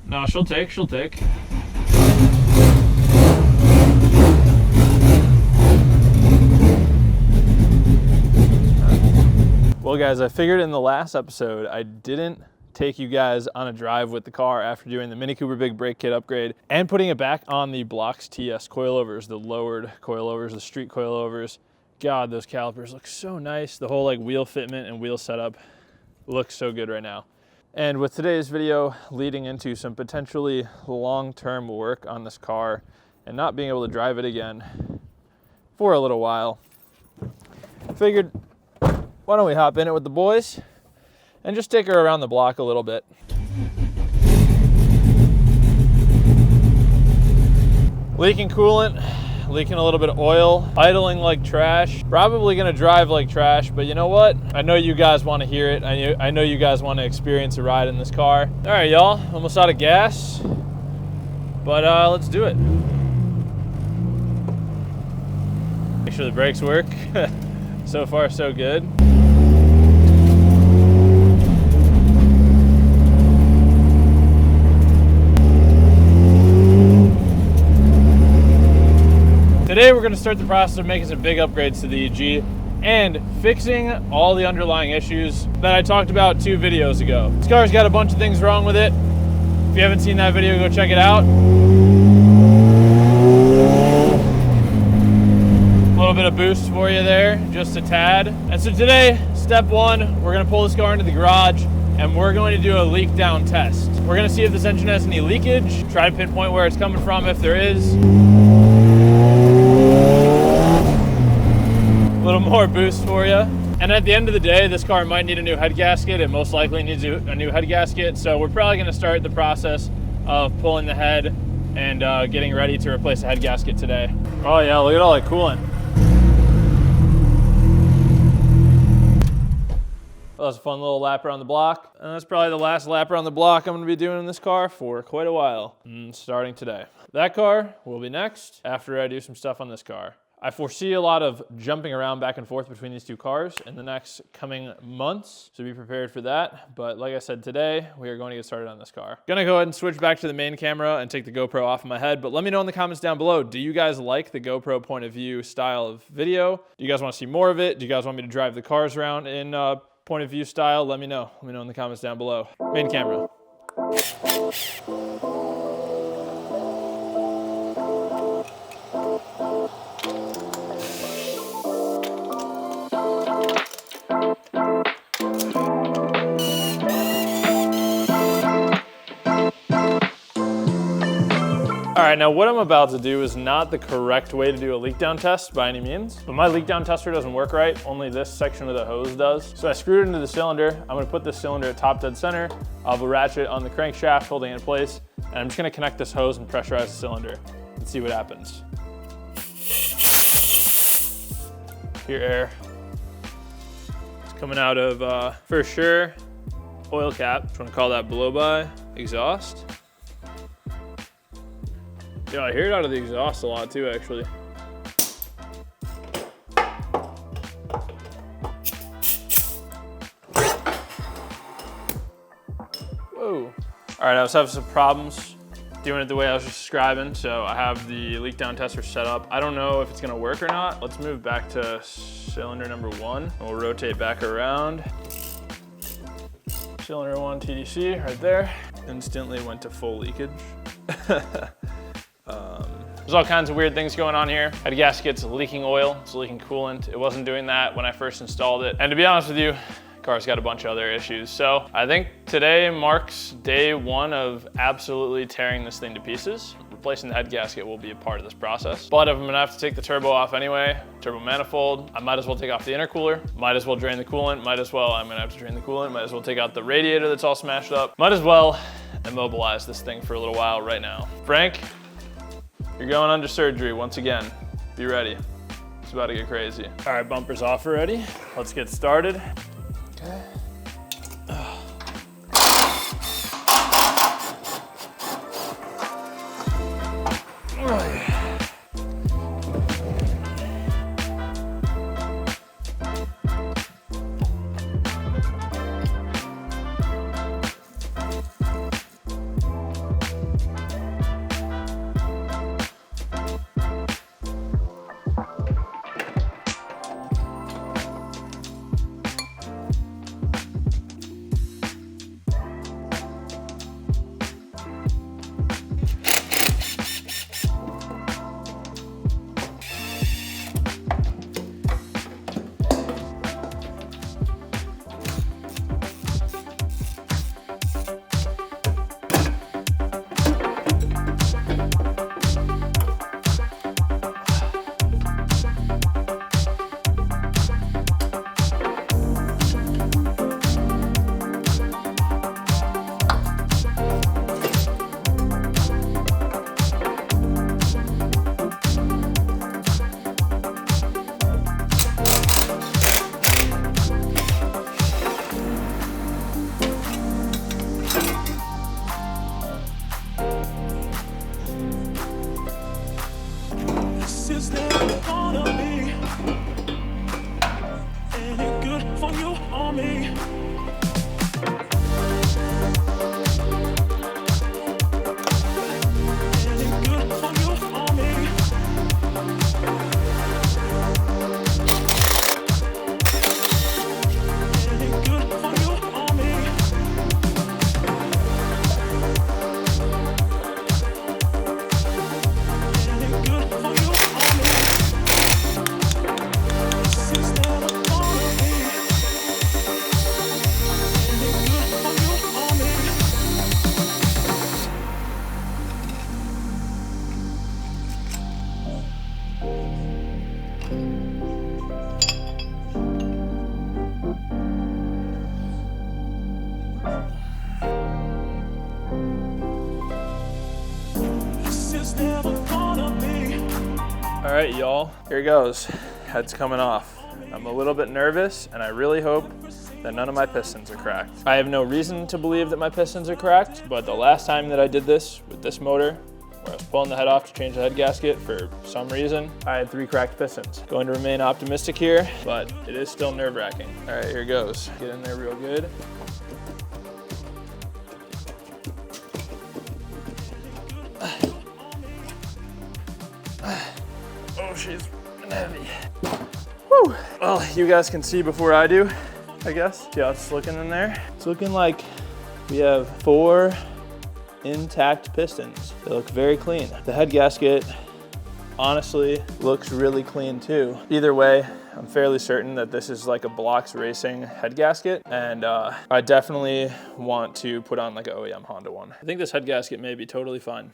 No, she'll take. Well guys, I figured in the last episode I didn't take you guys on a drive with the car after doing the Mini Cooper Big Brake Kit upgrade and putting it back on the Blocks TS coilovers, the lowered coilovers, the street coilovers. God, those calipers look so nice. The whole like wheel fitment and wheel setup looks so good right now. And with today's video leading into some potentially long-term work on this car and not being able to drive it again for a little while, figured, why don't we hop in it with the boys and just take her around the block a little bit. Leaking coolant, leaking a little bit of oil, idling like trash, probably gonna drive like trash, but you know what? I know you guys wanna hear it. I know you guys wanna experience a ride in this car. All right, y'all, almost out of gas, but let's do it. Make sure the brakes work. So far, so good. Today we're going to start the process of making some big upgrades to the EG and fixing all the underlying issues that I talked about 2 videos ago. This car's got a bunch of things wrong with it. If you haven't seen that video, go check it out. A little bit of boost for you there, just a tad. And so today, step 1, we're going to pull this car into the garage and we're going to do a leak down test. We're going to see if this engine has any leakage, try to pinpoint where it's coming from if there is. A little more boost for you. And at the end of the day, this car might need a new head gasket. It most likely needs a new head gasket. So we're probably going to start the process of pulling the head and getting ready to replace the head gasket today. Oh yeah, look at all that coolant. Well, that was a fun little lap around the block. And that's probably the last lap around the block I'm going to be doing in this car for quite a while, starting today. That car will be next after I do some stuff on this car. I foresee a lot of jumping around back and forth between these 2 cars in the next coming months, so be prepared for that. But like I said, today we are going to get started on this car. Gonna go ahead and switch back to the main camera and take the GoPro off of my head, but let me know in the comments down below, do you guys like the GoPro point of view style of video? Do you guys want to see more of it? Do you guys want me to drive the cars around in point of view style? Let me know. Let me know in the comments down below. Main camera. All right, now what I'm about to do is not the correct way to do a leak down test by any means, but my leak down tester doesn't work right, only this section of the hose does. So I screwed it into the cylinder. I'm gonna put this cylinder at top dead center. I'll have a ratchet on the crankshaft holding it in place, and I'm just gonna connect this hose and pressurize the cylinder and see what happens. Pure air. It's coming out of, for sure, oil cap. Just wanna call that blow by exhaust. Yeah, I hear it out of the exhaust a lot too, actually. Whoa. All right, I was having some problems doing it the way I was just describing, so I have the leak down tester set up. I don't know if it's gonna work or not. Let's move back to cylinder number 1, and we'll rotate back around. Cylinder 1 TDC right there. Instantly went to full leakage. There's all kinds of weird things going on here. Head gasket's leaking oil, it's leaking coolant. It wasn't doing that when I first installed it. And to be honest with you, the car's got a bunch of other issues. So I think today marks day 1 of absolutely tearing this thing to pieces. Replacing the head gasket will be a part of this process. But if I'm gonna have to take the turbo off anyway, turbo manifold, I might as well take off the intercooler, might as well drain the coolant, I'm gonna have to drain the coolant, might as well take out the radiator that's all smashed up, might as well immobilize this thing for a little while right now. Frank, You're going under surgery once again. Be ready. It's about to get crazy. All right, bumpers off already. Let's get started. Okay. All right, y'all, here goes. Head's coming off. I'm a little bit nervous, and I really hope that none of my pistons are cracked. I have no reason to believe that my pistons are cracked, but the last time that I did this with this motor, where I was pulling the head off to change the head gasket, for some reason, I had 3 cracked pistons. Going to remain optimistic here, but it is still nerve-wracking. All right, here goes. Get in there real good. Oh, she's heavy. Woo! Well, you guys can see before I do, I guess. See how it's looking in there? It's looking like we have 4 intact pistons. They look very clean. The head gasket honestly looks really clean too. Either way, I'm fairly certain that this is like a Blocks Racing head gasket, and I definitely want to put on like an OEM Honda one. I think this head gasket may be totally fine.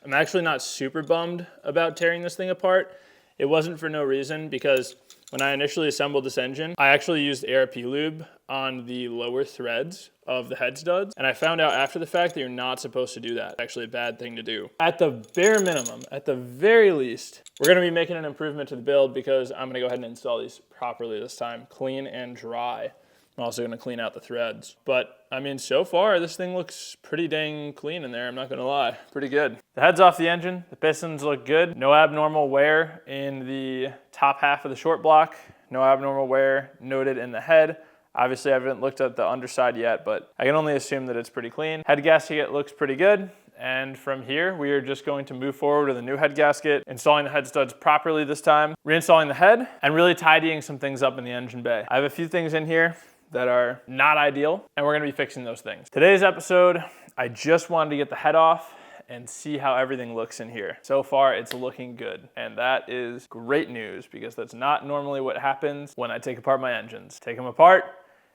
I'm actually not super bummed about tearing this thing apart. It wasn't for no reason, because when I initially assembled this engine, I actually used ARP lube on the lower threads of the head studs, and I found out after the fact that you're not supposed to do that. It's actually a bad thing to do. At the bare minimum, at the very least, we're gonna be making an improvement to the build, because I'm gonna go ahead and install these properly this time, clean and dry. I'm also gonna clean out the threads. But I mean, so far, this thing looks pretty dang clean in there, I'm not gonna lie. Pretty good. The head's off the engine, the pistons look good. No abnormal wear in the top half of the short block. No abnormal wear noted in the head. Obviously, I haven't looked at the underside yet, but I can only assume that it's pretty clean. Head gasket looks pretty good. And from here, we are just going to move forward with a new head gasket, installing the head studs properly this time, reinstalling the head, and really tidying some things up in the engine bay. I have a few things in here that are not ideal, and we're gonna be fixing those things. Today's episode, I just wanted to get the head off and see how everything looks in here. So far, it's looking good, and that is great news, because that's not normally what happens when I take apart my engines. Take them apart,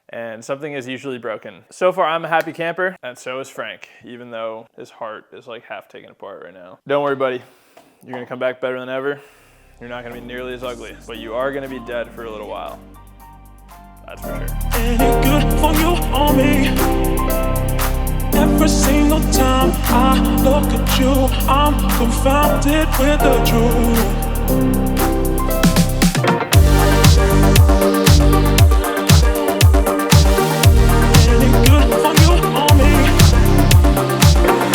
and something is usually broken. So far, I'm a happy camper, and so is Frank, even though his heart is like half taken apart right now. Don't worry, buddy. You're gonna come back better than ever. You're not gonna be nearly as ugly, but you are gonna be dead for a little while. That's for sure. And it's good for you on me. time I look at you, I'm confounded with the truth.